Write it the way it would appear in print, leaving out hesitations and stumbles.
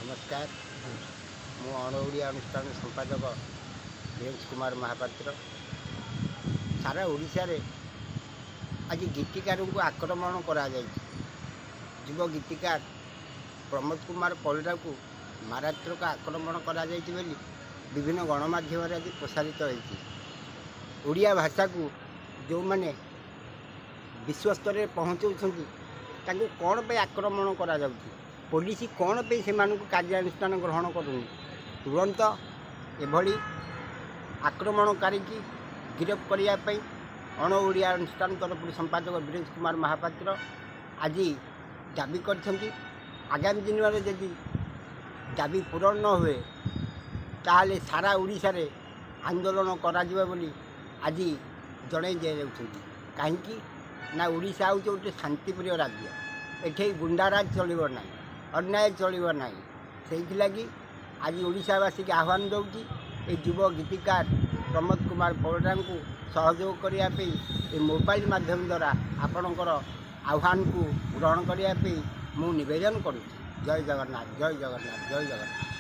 नमस्कार मु अणओडिया अनुष्ठान संपादक वीरेंद्र कुमार महापात्र। सारा ओडिशा रे आज गीतिकार को आक्रमण करा युव गीतिकार प्रमोद कुमार परिडा को मारात्मक आक्रमण करा विभिन्न गणमाध्यम आज प्रसारित होड़िया भाषा को जो मैंने विश्वस्तर में पहुँचाऊँ कौन पे आक्रमण करा पुलिस कौन पे से कार्यानुष्ठान ग्रहण करूनी तुरंत एभली आक्रमणकारी की गिरफ्त करने अणओडिया अनुष्ठान तरफ संपादक वीरेंद्र कुमार महापात्र आज दाबी कर आगामी दिन में यदि दाबी पूरण न हुए ताले सारा ओडिशा रे आंदोलन करा बोली आज जन कहीं ना ओडिशा हूँ गोटे शांतिप्रिय राज्य एठे गुंडाराज चलो ना अन्याय चलो ना से लगी आज ओडिशावासी के आह्वान दूँ युव गीतिकार प्रमोद कुमार परिडा को सहयोग करने मोबाइल माध्यम द्वारा आपणकर आह्वान को ग्रहण करने मु निवेदन करुँ। जय जगन्नाथ जय जगन्नाथ जय जगन्नाथ।